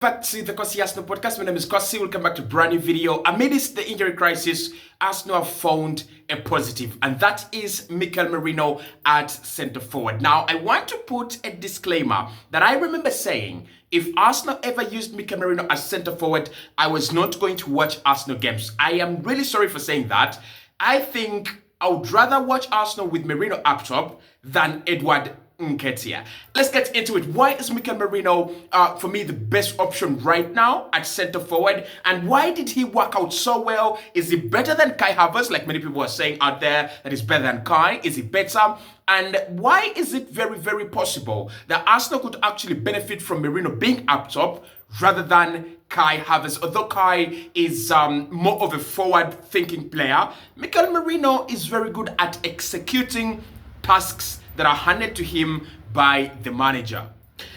Back to the Kosi Arsenal podcast. My name is Kosi. Welcome back to a brand new video. Amidst the injury crisis, Arsenal have found a positive, and that is Mikel Merino at centre forward. Now, I want to put a disclaimer that I remember saying if Arsenal ever used Mikel Merino as centre forward, I was not going to watch Arsenal games. I am really sorry for saying that. I think I would rather watch Arsenal with Merino up top than Edward Nketiah. Let's get into it. Why is Mikel Merino, for me, the best option right now at centre forward? And why did he work out so well? Is he better than Kai Havertz, like many people are saying out there that he's better than Kai? Is he better? And why is it very, very possible that Arsenal could actually benefit from Merino being up top rather than Kai Havertz? Although Kai is more of a forward-thinking player, Mikel Merino is very good at executing tasks that are handed to him by the manager.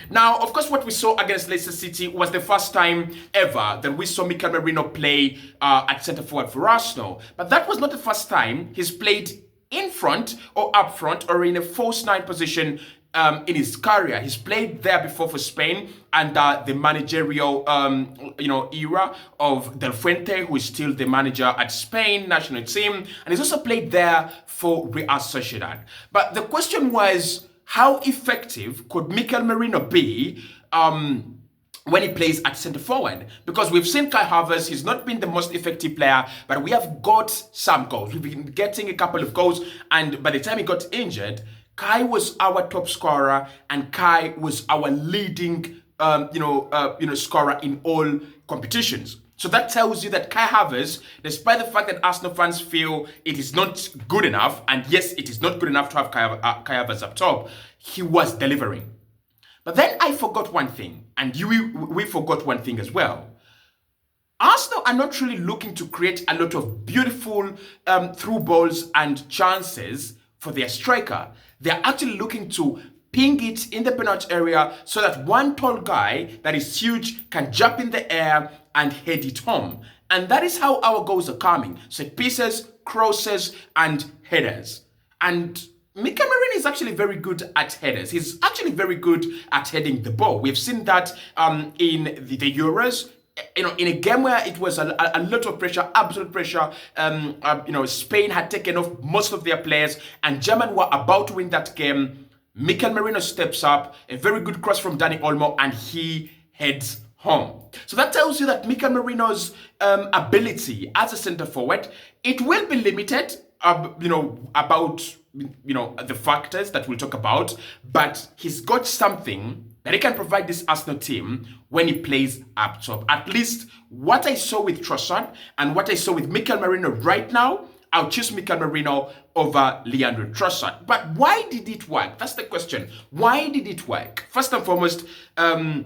Now, of course, what we saw against Leicester City was the first time ever that we saw Mikel Merino play at centre forward for Arsenal. But that was not the first time he's played in front or up front or in a false nine position in his career. He's played there before for Spain under the managerial era of Del Fuente, who is still the manager at Spain national team, and he's also played there for Real Sociedad. But the question was, how effective could Mikel Merino be when he plays at centre forward? Because we've seen Kai Havertz, he's not been the most effective player, but we have got some goals. We've been getting a couple of goals, and by the time he got injured, Kai was our top scorer, and Kai was our leading, scorer in all competitions. So that tells you that Kai Havertz, despite the fact that Arsenal fans feel it is not good enough, and yes, it is not good enough to have Kai Havertz up top, he was delivering. But then I forgot one thing, and we forgot one thing as well. Arsenal are not really looking to create a lot of beautiful through balls and chances for their striker. They're actually looking to ping it in the penalty area so that one tall guy that is huge can jump in the air and head it home. And that is how our goals are coming. Set pieces, crosses, and headers. And Mikel Merino is actually very good at headers. He's actually very good at heading the ball. We've seen that in the Euros. In a game where it was a lot of pressure, absolute pressure, Spain had taken off most of their players and Germany were about to win that game. Mikel Merino steps up, a very good cross from Dani Olmo, and he heads home. So that tells you that Mikel Merino's ability as a centre forward, it will be limited, about the factors that we'll talk about, but he's got something that he can provide this Arsenal team when he plays up top. At least what I saw with Trossard and what I saw with Mikel Merino right now, I'll choose Mikel Merino over Leandro Trossard. But why did it work? That's the question. Why did it work? First and foremost, Mikel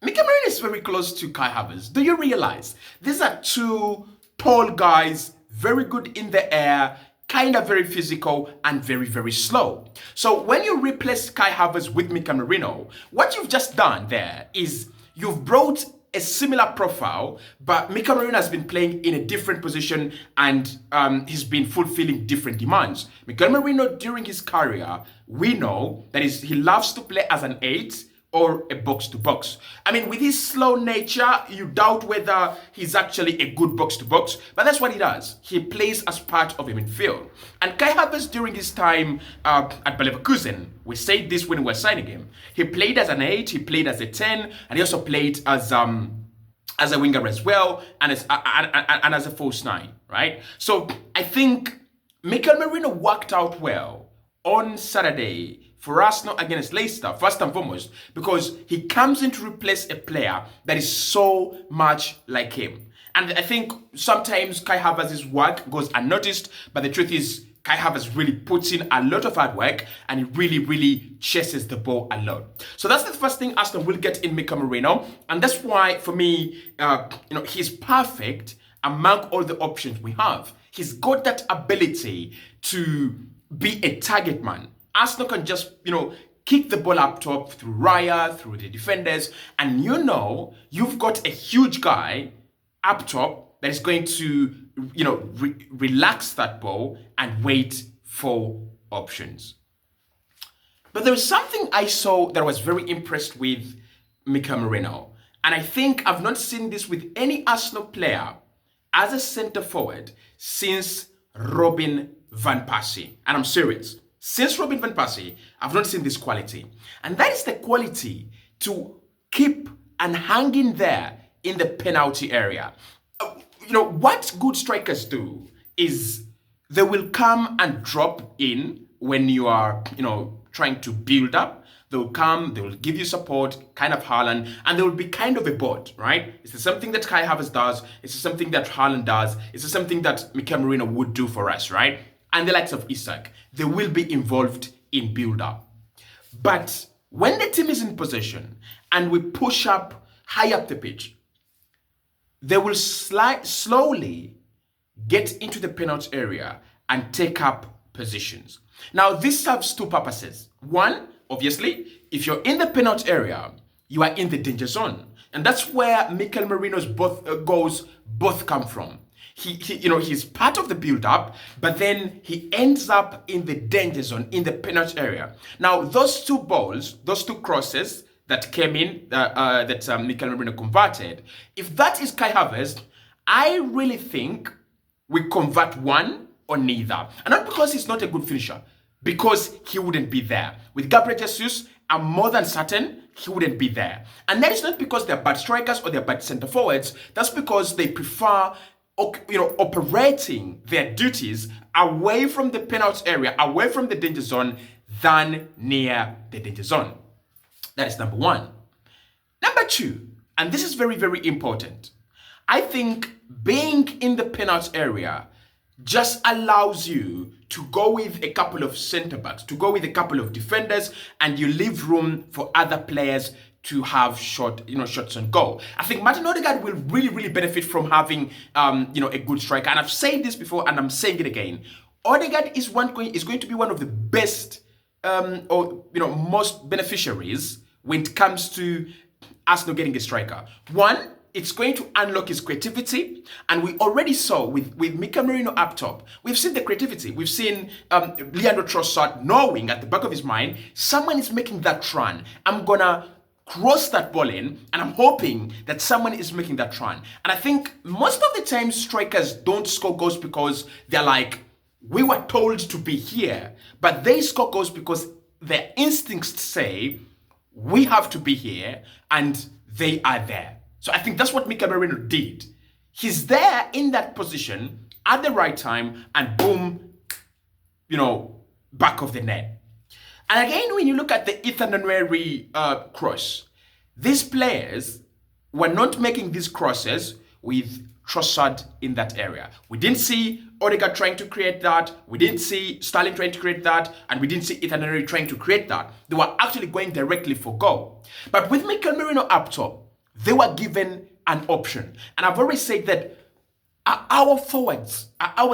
Merino is very close to Kai Havertz. Do you realize? These are two tall guys, very good in the air, kind of very physical and very, very slow. So when you replace Kai Havertz with Mikel Merino, what you've just done there is you've brought a similar profile, but Mikel Merino has been playing in a different position and he's been fulfilling different demands. Mikel Merino, during his career, we know that he loves to play as an 8 or a box-to-box. I mean, with his slow nature, you doubt whether he's actually a good box-to-box, but that's what he does. He plays as part of a midfield. And Kai Havertz, during his time at Bayer Leverkusen, we said this when we were signing him, he played as an 8, he played as a 10, and he also played as a winger as well, and as a false 9, right? So I think Mikel Merino worked out well on Saturday for Arsenal against Leicester, first and foremost, because he comes in to replace a player that is so much like him. And I think sometimes Kai Havertz's work goes unnoticed, but the truth is Kai Havertz really puts in a lot of hard work and he really, really chases the ball a lot. So that's the first thing Arsenal will get in Mikel Merino, and that's why, for me, he's perfect among all the options we have. He's got that ability to be a target man. Arsenal can just, kick the ball up top through Raya, through the defenders, and you've got a huge guy up top that is going to, relax that ball and wait for options. But there was something I saw that I was very impressed with Mikel Merino. And I think I've not seen this with any Arsenal player as a centre forward since Robin van Persie. And I'm serious. Since Robin van Persie, I've not seen this quality. And that is the quality to keep and hang in there in the penalty area. What good strikers do is they will come and drop in when you are, trying to build up. They will come, they will give you support, kind of Haaland, and they will be kind of a bot, right? It's the same thing that Kai Havertz does. It's the same thing that Haaland does. It's the same thing that Mikel Merino would do for us, right? And the likes of Isak, they will be involved in build-up. But when the team is in possession and we push up, high up the pitch, they will slowly get into the penalty area and take up positions. Now, this serves two purposes. One, obviously, if you're in the penalty area, you are in the danger zone. And that's where Mikel Merino's goals both come from. He's part of the build-up, but then he ends up in the danger zone, in the penalty area. Now, those two balls, those two crosses that came in, that Mikel Merino converted, if that is Kai Havertz, I really think we convert one or neither. And not because he's not a good finisher, because he wouldn't be there. With Gabriel Jesus, I'm more than certain he wouldn't be there. And that is not because they're bad strikers or they're bad centre forwards. That's because they prefer operating their duties away from the penalty area, away from the danger zone, than near the danger zone. That is number one. Number two, and this is very, very important. I think being in the penalty area just allows you to go with a couple of centre backs, to go with a couple of defenders, and you leave room for other players to have shots on goal. I think Martin Odegaard will really, really benefit from having a good striker. And I've said this before, and I'm saying it again. Odegaard is going to be one of the best most beneficiaries when it comes to Arsenal getting a striker. One, it's going to unlock his creativity, and we already saw with Mikel Merino up top, we've seen the creativity. We've seen Leandro Trossard knowing at the back of his mind, someone is making that run. I'm gonna cross that ball in, and I'm hoping that someone is making that run. And I think most of the time strikers don't score goals because they're like, we were told to be here, but they score goals because their instincts say, we have to be here, and they are there. So I think that's what Mikel Merino did. He's there in that position at the right time, and boom, back of the net. And again, when you look at the Ethan Nwaneri cross, these players were not making these crosses with Trossard in that area. We didn't see Odegaard trying to create that. We didn't see Sterling trying to create that. And we didn't see Ethan Nwaneri trying to create that. They were actually going directly for goal. But with Mikel Merino up top, they were given an option. And I've always said that our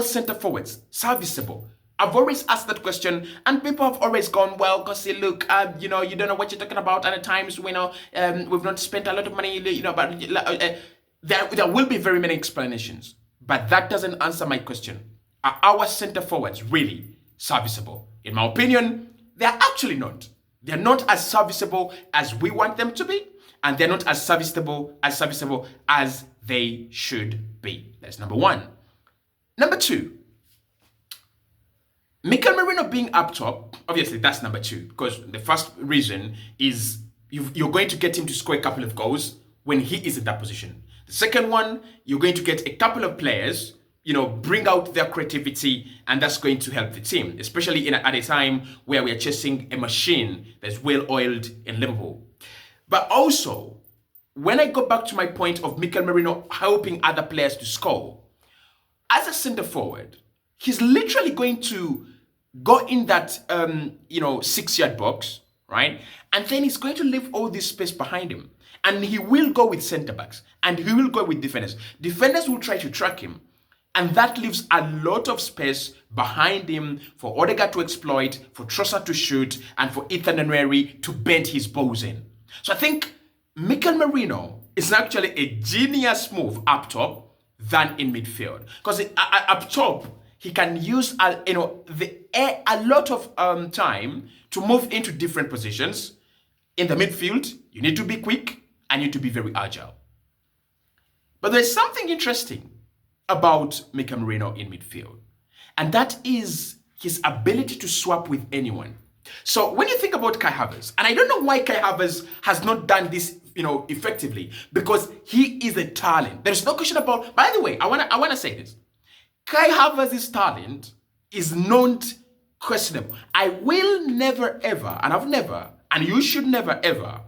centre forwards, serviceable? I've always asked that question, and people have always gone, well, Gossi, look, you don't know what you're talking about. And at times, we've not spent a lot of money, but there will be very many explanations. But that doesn't answer my question. Are our centre forwards really serviceable? In my opinion, they're actually not. They're not as serviceable as we want them to be, and they're not as serviceable as they should be. That's number one. Number two, Mikel Merino being up top, obviously that's number two, because the first reason is you're going to get him to score a couple of goals when he is in that position. The second one, you're going to get a couple of players, bring out their creativity, and that's going to help the team, especially at a time where we are chasing a machine that's well-oiled in Liverpool. But also, when I go back to my point of Mikel Merino helping other players to score, as a centre forward, he's literally going to go in that 6-yard box, right? And then he's going to leave all this space behind him. And he will go with centre backs, and he will go with defenders. Defenders will try to track him, and that leaves a lot of space behind him for Odegaard to exploit, for Trossard to shoot, and for Ethan Nwaneri to bend his bows in. So I think Mikel Merino is actually a genius move up top than in midfield, because up top he can use a lot of time to move into different positions. In the midfield, you need to be quick. I need to be very agile. But there's something interesting about Mikel Merino in midfield, and that is his ability to swap with anyone. So when you think about Kai Havertz, and I don't know why Kai Havertz has not done this, effectively, because he is a talent. There's no question about. By the way, I wanna say this: Kai Havertz's talent is not questionable. I will never ever, and I've never, and you should never ever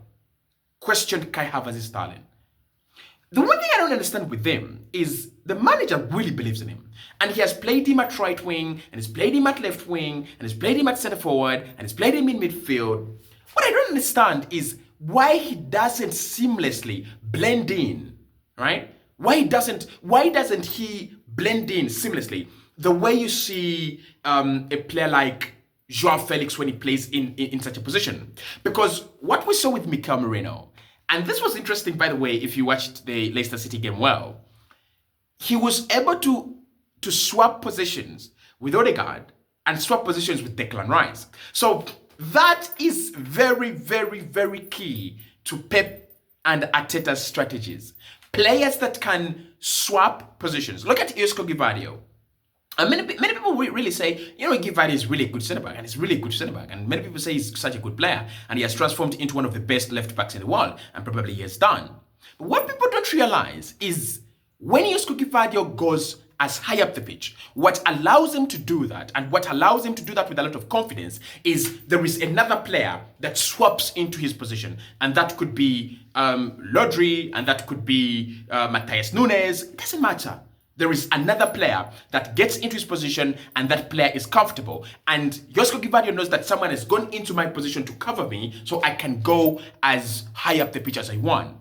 question Kai Havertz's talent. The one thing I don't understand with them is the manager really believes in him. And he has played him at right wing, and he's played him at left wing, and he's played him at center forward, and he's played him in midfield. What I don't understand is why he doesn't seamlessly blend in, right? Why doesn't he blend in seamlessly the way you see a player like Joao Felix when he plays in such a position? Because what we saw with Mikel Merino, and this was interesting, by the way, if you watched the Leicester City game well, he was able to swap positions with Odegaard and swap positions with Declan Rice. So that is very, very, very key to Pep and Arteta's strategies. Players that can swap positions. Look at Isco Gvardiol. And many people really say, Gvardiol is really a good centre back, and he's really a good centre back. And many people say he's such a good player, and he has transformed into one of the best left backs in the world, and probably he has done. But what people don't realize is when Isco Gvardiol goes as high up the pitch, what allows him to do that, and what allows him to do that with a lot of confidence, is there is another player that swaps into his position, and that could be Rodri, and that could be Matheus Nunes. It doesn't matter. There is another player that gets into his position, and that player is comfortable. And Josko Gvardiol knows that someone has gone into my position to cover me, so I can go as high up the pitch as I want.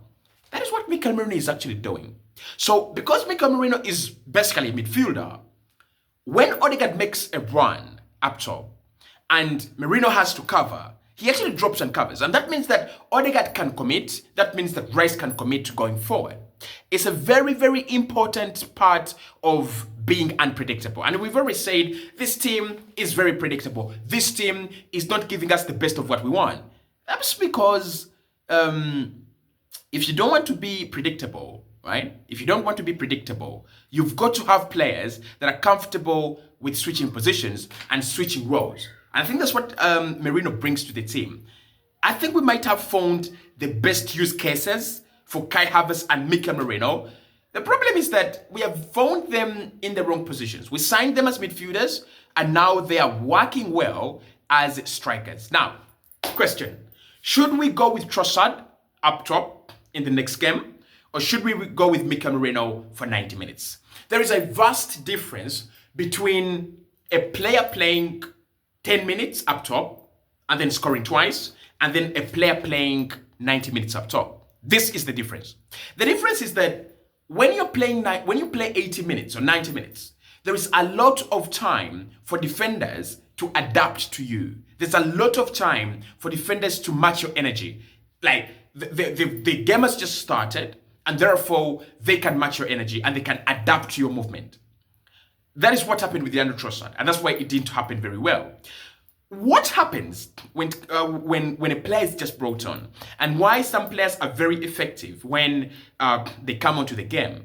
That is what Mikel Merino is actually doing. So because Mikel Merino is basically a midfielder, when Odegaard makes a run up top and Merino has to cover, he actually drops and covers. And that means that Odegaard can commit. That means that Rice can commit to going forward. It's a very, very important part of being unpredictable. And we've already said this team is very predictable. This team is not giving us the best of what we want. That's because if you don't want to be predictable, right? If you don't want to be predictable, you've got to have players that are comfortable with switching positions and switching roles. And I think that's what Merino brings to the team. I think we might have found the best use cases for Kai Havertz and Mikel Merino. The problem is that we have found them in the wrong positions. We signed them as midfielders, and now they are working well as strikers. Now, question. Should we go with Trossard up top in the next game, or should we go with Mikel Merino for 90 minutes? There is a vast difference between a player playing 10 minutes up top and then scoring twice, and then a player playing 90 minutes up top. This is the difference. The difference is that when you play 80 minutes or 90 minutes, there is a lot of time for defenders to adapt to you. There's a lot of time for defenders to match your energy. Like the game has just started, and therefore they can match your energy and they can adapt to your movement. That is what happened with Leandro Trossard, and that's why it didn't happen very well. What happens when a player is just brought on, and why some players are very effective when they come onto the game?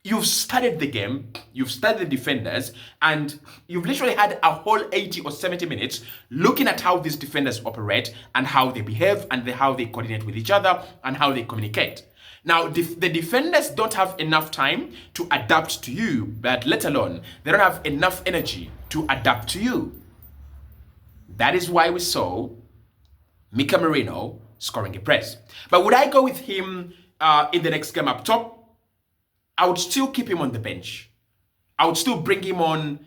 You've studied the game, you've studied the defenders, and you've literally had a whole 80 or 70 minutes looking at how these defenders operate and how they behave and how they coordinate with each other and how they communicate. Now, the defenders don't have enough time to adapt to you, but let alone, they don't have enough energy to adapt to you. That is why we saw Mikel Merino scoring a press. But would I go with him in the next game up top? I would still keep him on the bench. I would still bring him on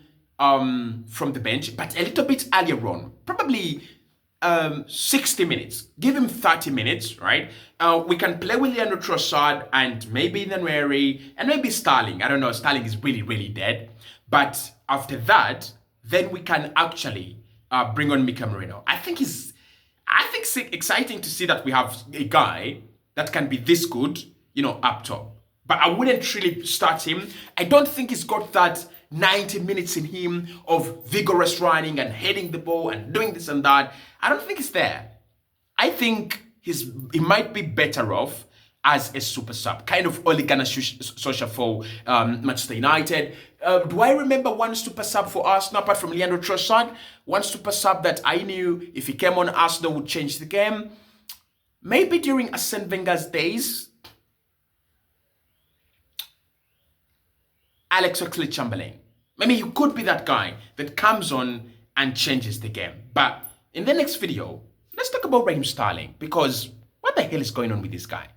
from the bench, but a little bit earlier on, probably 60 minutes. Give him 30 minutes, right? We can play with Leandro Trossard and maybe Nwaneri and maybe Sterling. I don't know, Sterling is really, really dead. But after that, then we can actually bring on Mikel Merino. I think it's exciting to see that we have a guy that can be this good, up top. But I wouldn't really start him. I don't think he's got that 90 minutes in him of vigorous running and heading the ball and doing this and that. I don't think it's there. I think he might be better off as a super sub, kind of Ole Gunnar Solskjaer for Manchester United. Do I remember one super sub for Arsenal apart from Leandro Trossard? One super sub that I knew if he came on Arsenal would change the game. Maybe during Arsene Wenger's days, Alex Oxlade-Chamberlain. Maybe he could be that guy that comes on and changes the game. But in the next video, let's talk about Raheem Sterling, because what the hell is going on with this guy?